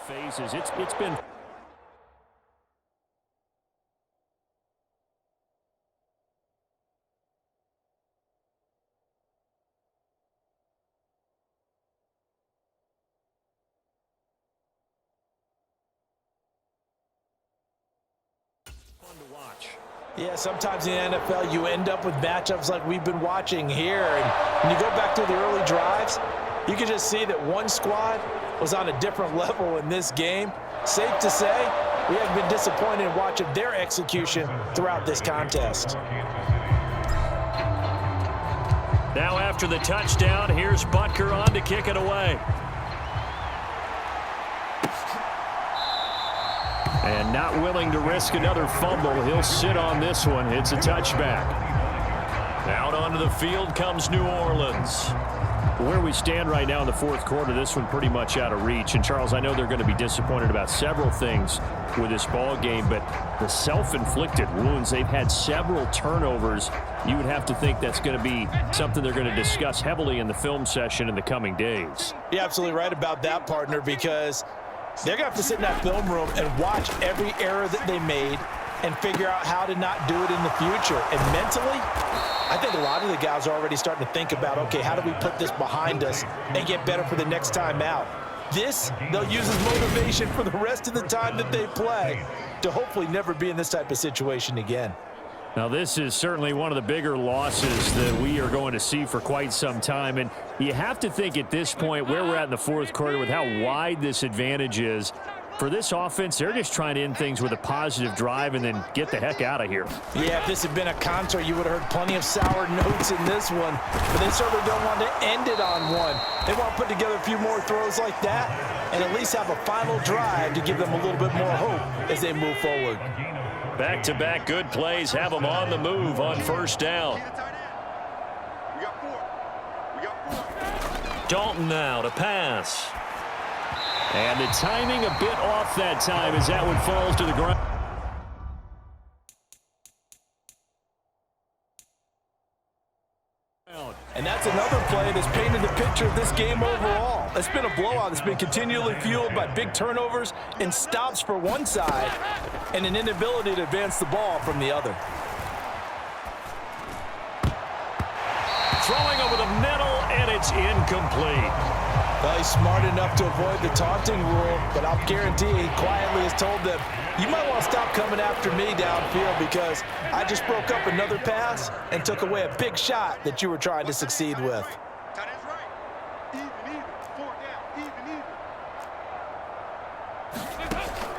phases. It's been fun to watch. Yeah, sometimes in the NFL you end up with matchups like we've been watching here. And when you go back to the early drives, you can just see that one squad was on a different level in this game. Safe to say, we have been disappointed in watching their execution throughout this contest. Now after the touchdown, here's Butker on to kick it away. And not willing to risk another fumble. He'll sit on this one. It's a touchback. Out onto the field comes New Orleans. Where we stand right now in the fourth quarter, this one pretty much out of reach. And, Charles, I know they're going to be disappointed about several things with this ball game, but the self-inflicted wounds, they've had several turnovers. You would have to think that's going to be something they're going to discuss heavily in the film session in the coming days. You're absolutely right about that, partner, because they're going to have to sit in that film room and watch every error that they made and figure out how to not do it in the future. And mentally, I think a lot of the guys are already starting to think about, okay, how do we put this behind us and get better for the next time out? This, they'll use as motivation for the rest of the time that they play to hopefully never be in this type of situation again. Now, this is certainly one of the bigger losses that we are going to see for quite some time. And you have to think at this point where we're at in the fourth quarter with how wide this advantage is. For this offense, they're just trying to end things with a positive drive and then get the heck out of here. Yeah, if this had been a concert, you would have heard plenty of sour notes in this one. But they certainly don't want to end it on one. They want to put together a few more throws like that and at least have a final drive to give them a little bit more hope as they move forward. Back-to-back good plays have them on the move on first down. Dalton now to pass. And the timing a bit off that time as that one falls to the ground. And that's another play that's painted the picture of this game overall. It's been a blowout that's been continually fueled by big turnovers and stops for one side and an inability to advance the ball from the other. Throwing over the middle, and it's incomplete. Well, he's smart enough to avoid the taunting rule, but I'll guarantee he quietly has told them, you might want to stop coming after me downfield because I just broke up another pass and took away a big shot that you were trying to succeed with.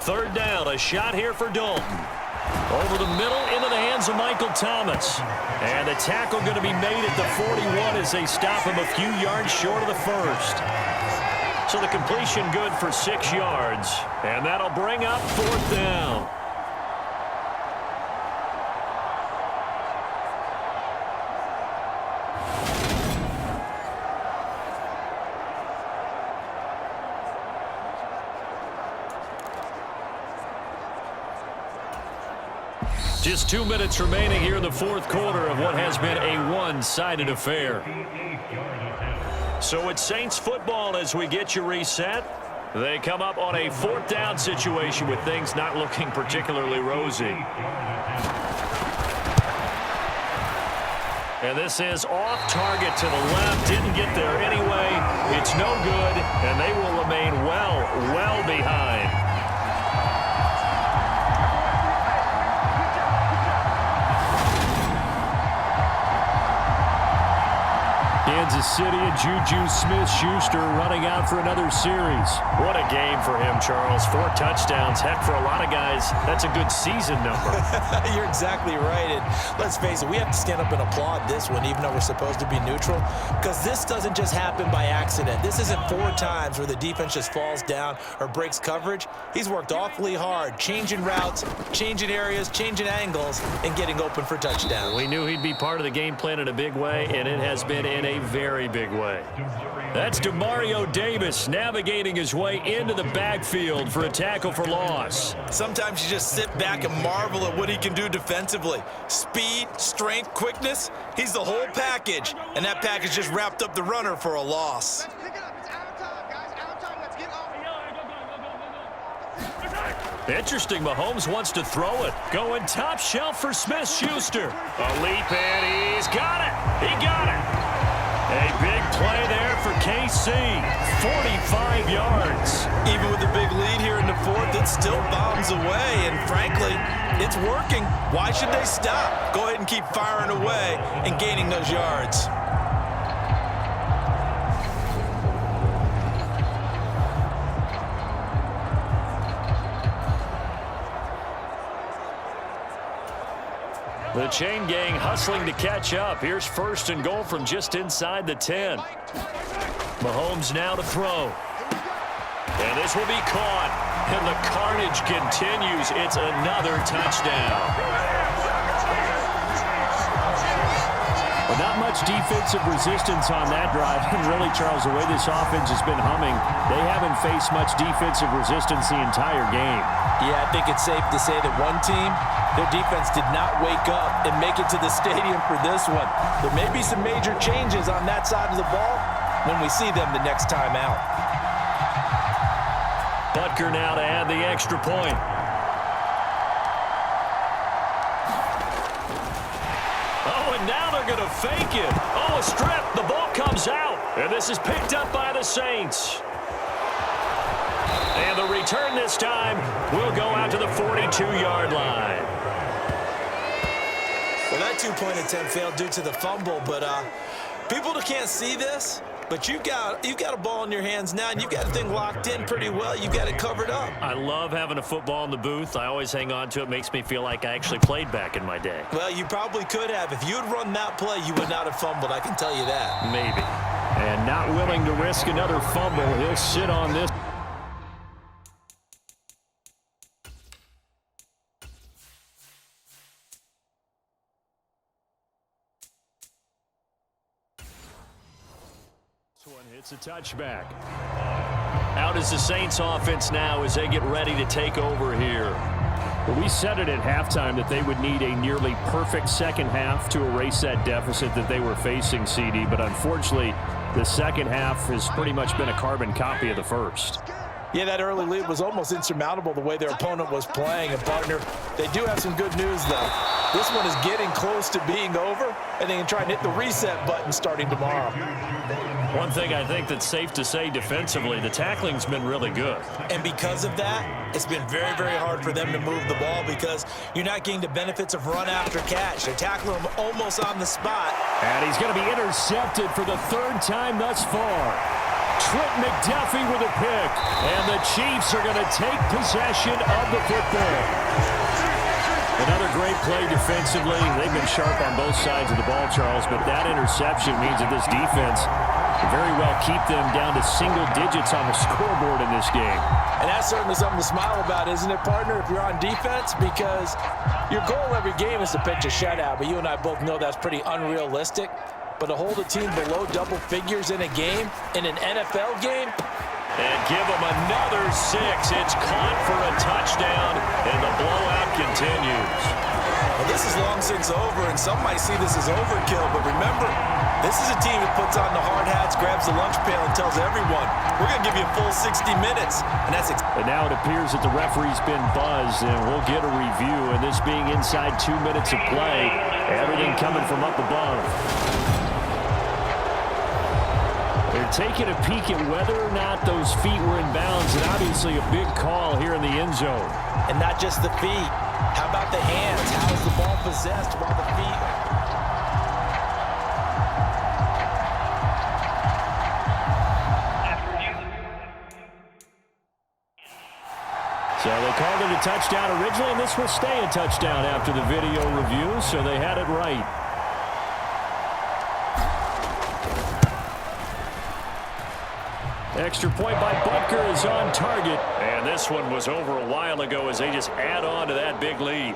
Third down, a shot here for Dalton. Over the middle, into the hands of Michael Thomas. And the tackle going to be made at the 41 as they stop him a few yards short of the first. So the completion good for 6 yards. And that'll bring up fourth down. Just 2 minutes remaining here in the fourth quarter of what has been a one-sided affair. So it's Saints football as we get you reset. They come up on a fourth down situation with things not looking particularly rosy. And this is off target to the left. Didn't get there anyway. It's no good, and they will remain well behind. Kansas City and Juju Smith-Schuster running out for another series. What a game for him, Charles. 4 touchdowns. Heck, for a lot of guys, that's a good season number. You're exactly right. And let's face it, we have to stand up and applaud this one, even though we're supposed to be neutral, because this doesn't just happen by accident. This isn't 4 times where the defense just falls down or breaks coverage. He's worked awfully hard, changing routes, changing areas, changing angles, and getting open for touchdowns. We knew he'd be part of the game plan in a big way, and it has been in a very big way. That's Demario Davis navigating his way into the backfield for a tackle for loss. Sometimes you just sit back and marvel at what he can do defensively. Speed, strength, quickness, he's the whole package. And that package just wrapped up the runner for a loss. Interesting, Mahomes wants to throw it. Going top shelf for Smith-Schuster. A leap, and he's got it. He got it. A big play there for KC. 45 yards. Even with a big lead here in the fourth, it still bombs away, and frankly, it's working. Why should they stop? Go ahead and keep firing away and gaining those yards. The chain gang hustling to catch up. Here's first and goal from just inside the 10. Mahomes now to throw. And this will be caught. And the carnage continues. It's another touchdown. Well, not much defensive resistance on that drive. And really, Charles, the way this offense has been humming, they haven't faced much defensive resistance the entire game. Yeah, I think it's safe to say that one team, their defense did not wake up and make it to the stadium for this one. There may be some major changes on that side of the ball when we see them the next time out. Butker now to add the extra point. Oh, and now they're going to fake it. Oh, a strip. The ball comes out. And this is picked up by the Saints. And the return this time will go out to the 42-yard line. Well, that two-point attempt failed due to the fumble, but people that can't see this, but you've got a ball in your hands now, and you've got the thing locked in pretty well. You've got it covered up. I love having a football in the booth. I always hang on to it. Makes me feel like I actually played back in my day. Well, you probably could have. If you had run that play, you would not have fumbled. I can tell you that. Maybe. And not willing to risk another fumble. He'll sit on this. It's a touchback. Out is the Saints offense now as they get ready to take over here. Well, we said it at halftime that they would need a nearly perfect second half to erase that deficit that they were facing, CD. But unfortunately, the second half has pretty much been a carbon copy of the first. Yeah, that early lead was almost insurmountable the way their opponent was playing. And, partner, they do have some good news, though. This one is getting close to being over, and they can try and hit the reset button starting tomorrow. One thing I think that's safe to say defensively, the tackling's been really good. And because of that, it's been very, very hard for them to move the ball because you're not getting the benefits of run after catch. They're tackling him almost on the spot. And he's going to be intercepted for the third time thus far. Trent McDuffie with a pick. And the Chiefs are going to take possession of the football. Another great play defensively. They've been sharp on both sides of the ball, Charles, but that interception means that this defense can very well keep them down to single digits on the scoreboard in this game. And that's certainly something to smile about, isn't it, partner, if you're on defense? Because your goal every game is to pitch a shutout, but you and I both know that's pretty unrealistic. But to hold a team below double figures in a game, in an NFL game, and give them another 6. It's caught for a touchdown, and the blowout continues. Well, this is long since over, and some might see this as overkill. But remember, this is a team that puts on the hard hats, grabs the lunch pail, and tells everyone, we're going to give you a full 60 minutes. And now it appears that the referee's been buzzed, and we'll get a review. And this being inside 2 minutes of play, everything coming from up above. They're taking a peek at whether or not those feet were in bounds, and obviously a big call here in the end zone. And not just the feet. How about the hands? How is the ball possessed while the feet? So they called it a touchdown originally, and this will stay a touchdown after the video review, so they had it right. Extra point by Butker is on target. And this one was over a while ago as they just add on to that big lead.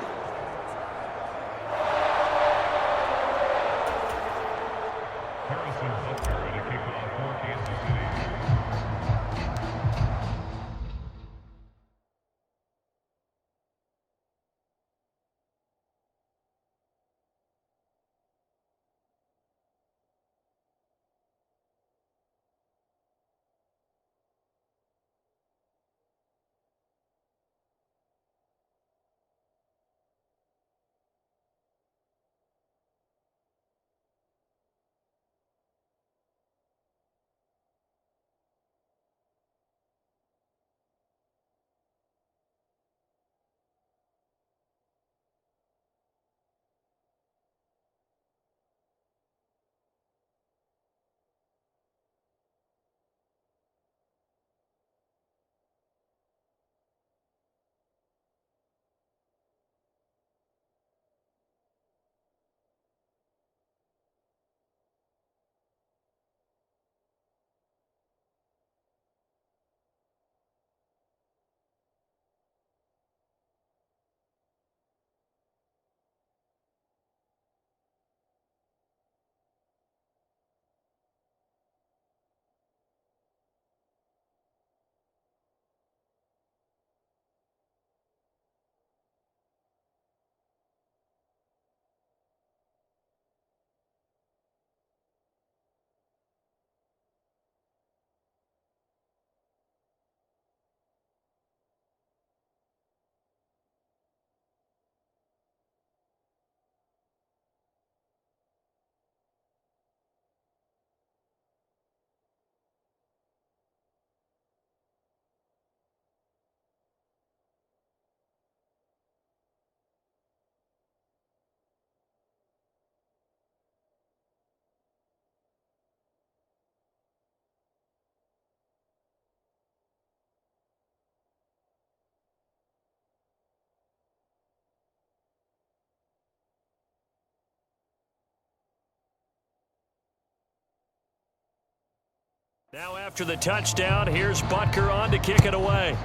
Now after the touchdown, here's Butker on to kick it away.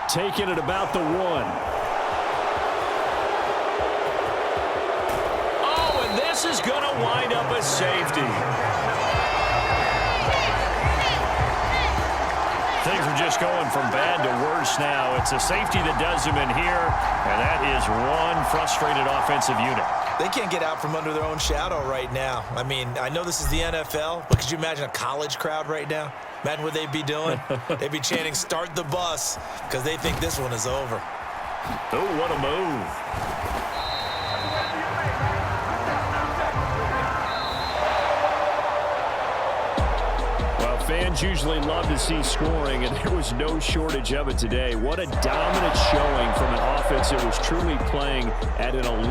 Taking it about the 1. Oh, and this is going to wind up a safety. Things are just going from bad to worse now. It's a safety that does him in here, and that is one frustrated offensive unit. They can't get out from under their own shadow right now. I mean, I know this is the NFL, but could you imagine a college crowd right now? Imagine what they'd be doing. They'd be chanting, "Start the bus," because they think this one is over. Oh, what a move. Fans usually love to see scoring, and there was no shortage of it today. What a dominant showing from an offense that was truly playing at an elite